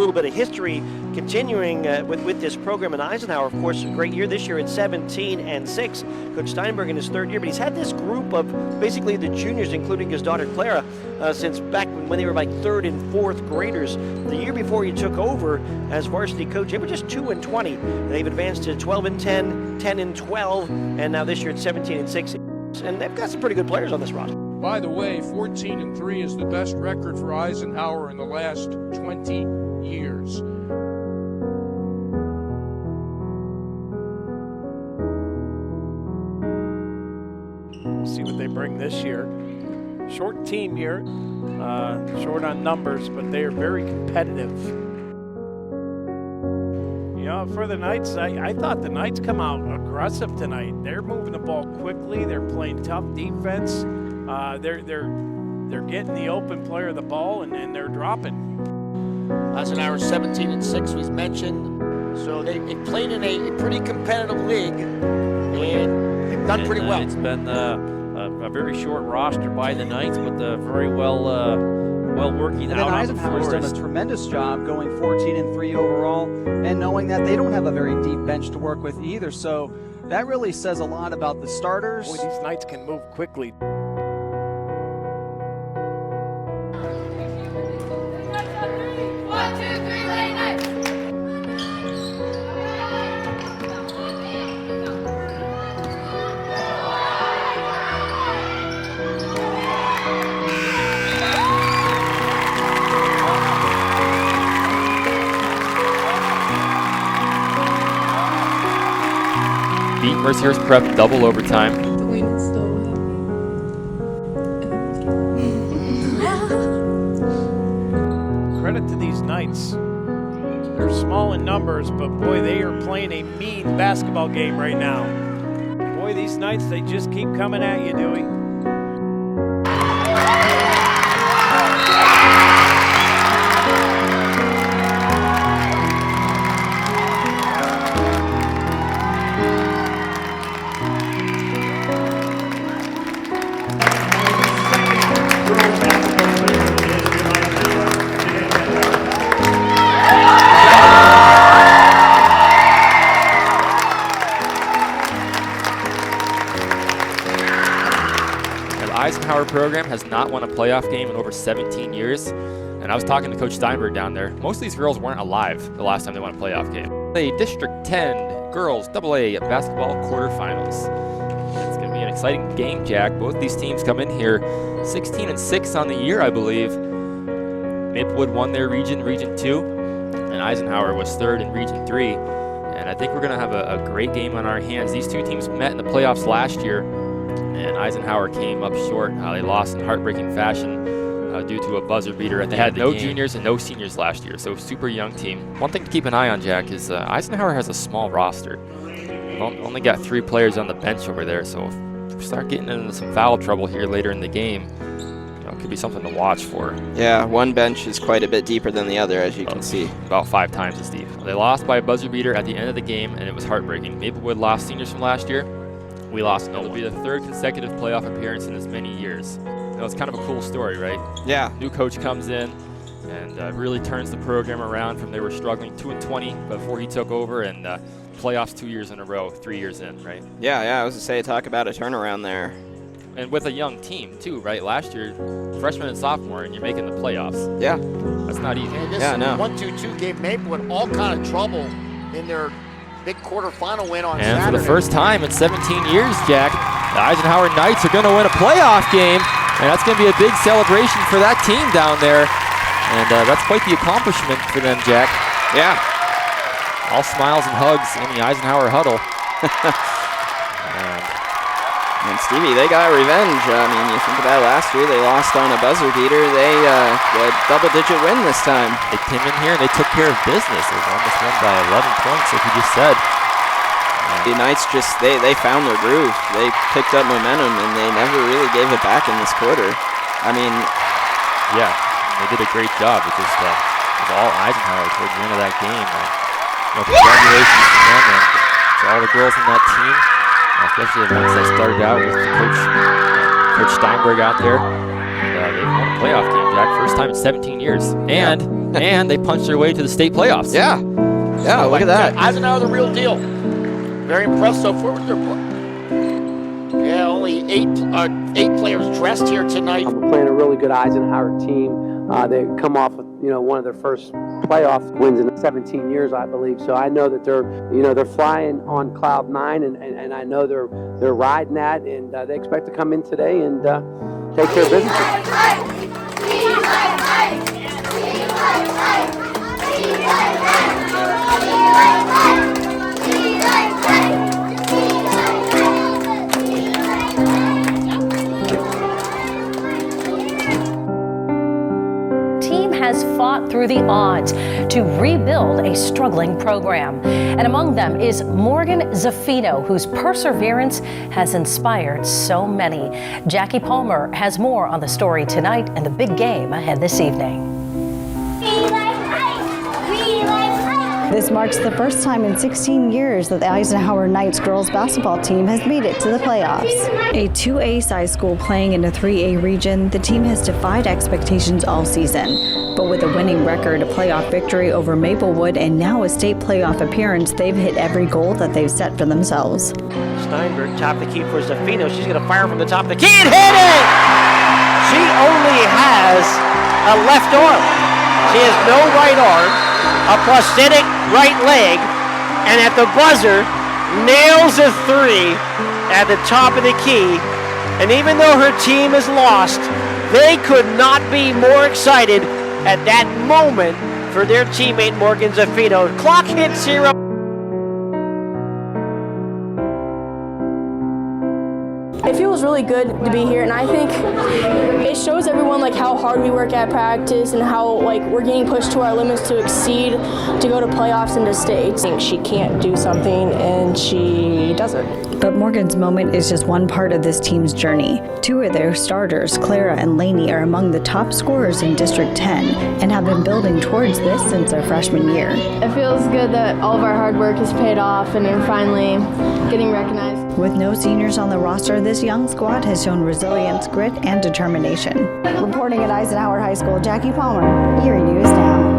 little bit of history continuing with this program in Eisenhower. Of course, a great year this year at 17-6. Coach Steinberg in his third year, but he's had this group of basically the juniors, including his daughter Clara, since back when they were like third and fourth graders. The year before he took over as varsity coach, they were just 2-20. They've advanced to 12-10, 10-12, and now this year at 17-6. And they've got some pretty good players on this roster. By the way, 14-3 is the best record for Eisenhower in the last 20 years. We'll see what they bring this year. Short team year, short on numbers, but they are very competitive. You know, for the Knights, I thought the Knights come out aggressive tonight. They're moving the ball quickly. They're playing tough defense. They're getting the open player the ball, and they're dropping. Eisenhower 17-6 was mentioned, so they played in a pretty competitive league, and they've done pretty well. It's been a very short roster by the Knights, but very well working out. Eisenhower's done a tremendous job going 14-3 overall, and knowing that they don't have a very deep bench to work with either. So that really says a lot about the starters. Boy, these Knights can move quickly. Beat Mercyhurst Prep double overtime. The win is still Credit to these Knights. They're small in numbers, but boy, they are playing a mean basketball game right now. Boy, these Knights, they just keep coming at you, Dewey. Eisenhower program has not won a playoff game in over 17 years, and I was talking to Coach Steinberg down there. Most of these girls weren't alive the last time they won a playoff game. The District 10 girls AA basketball quarterfinals. It's going to be an exciting game, Jack. Both these teams come in here 16-6 on the year, I believe. Maplewood won their region, Region 2, and Eisenhower was third in Region 3. And I think we're going to have a great game on our hands. These two teams met in the playoffs last year, and Eisenhower came up short. They lost in heartbreaking fashion due to a buzzer beater at the end of the game. They had no juniors and no seniors last year, so super young team. One thing to keep an eye on, Jack, is Eisenhower has a small roster. We've only got 3 players on the bench over there, so if we start getting into some foul trouble here later in the game, it could be something to watch for. Yeah, one bench is quite a bit deeper than the other, as you can see. About 5 times as deep. They lost by a buzzer beater at the end of the game, and it was heartbreaking. Maplewood lost seniors from last year. We lost no one. It'll be the 3rd consecutive playoff appearance in as many years. It's kind of a cool story, right? Yeah. New coach comes in and really turns the program around from they were struggling 2-20 before he took over, and playoffs 2 years in a row, 3 years in, right? Yeah, I was going to say, talk about a turnaround there. And with a young team, too, right? Last year, freshman and sophomore, and you're making the playoffs. Yeah. That's not easy. And this 1-2-2 gave Maplewood all kind of trouble in their big quarterfinal win on Saturday. And for the first time in 17 years, Jack, the Eisenhower Knights are going to win a playoff game, and that's going to be a big celebration for that team down there. And that's quite the accomplishment for them, Jack. Yeah. All smiles and hugs in the Eisenhower huddle. And Stevie, they got revenge. I mean, you think about last year, they lost on a buzzer beater. They a double-digit win this time. They came in here and they took care of business. They almost won by 11 points, like you just said. The Knights just, they found their groove. They picked up momentum, and they never really gave it back in this quarter. I mean, yeah, they did a great job. It just was all Eisenhower towards the end of that game. Congratulations to them and to all the girls on that team. Especially the ones that started out with Coach Steinberg out there. And, they won a playoff game, Jack. First time in 17 years. And they punched their way to the state playoffs. Yeah. Yeah, look at that. Eisenhower, the real deal. Very impressed so far with their play. Yeah, only eight players dressed here tonight. We're playing a really good Eisenhower team. They come off with, one of their first playoff wins in 17 years, I believe. So I know that they're flying on cloud nine, and I know they're riding that, and they expect to come in today and take care of business. Has fought through the odds to rebuild a struggling program. And among them is Morgan Zaffino, whose perseverance has inspired so many. Jackie Palmer has more on the story tonight and the big game ahead this evening. This marks the first time in 16 years that the Eisenhower Knights girls basketball team has made it to the playoffs. A 2A size school playing in a 3A region, the team has defied expectations all season. But with a winning record, a playoff victory over Maplewood, and now a state playoff appearance, they've hit every goal that they've set for themselves. Steinberg, top of the key for Zaffino. She's going to fire from the top of the key and hit it! She only has a left arm. She has no right arm, a prosthetic right leg, and at the buzzer, nails a three at the top of the key. And even though her team is lost, they could not be more excited at that moment for their teammate Morgan Zaffino. Clock hits 0. It feels really good to be here, and I think it shows everyone how hard we work at practice and how we're getting pushed to our limits to exceed, to go to playoffs and to state. I think she can't do something, and she does it. But Morgan's moment is just one part of this team's journey. Two of their starters, Clara and Lainey, are among the top scorers in District 10 and have been building towards this since their freshman year. It feels good that all of our hard work has paid off and they're finally getting recognized. With no seniors on the roster, this young squad has shown resilience, grit, and determination. Reporting at Eisenhower High School, Jackie Palmer, Erie News Now.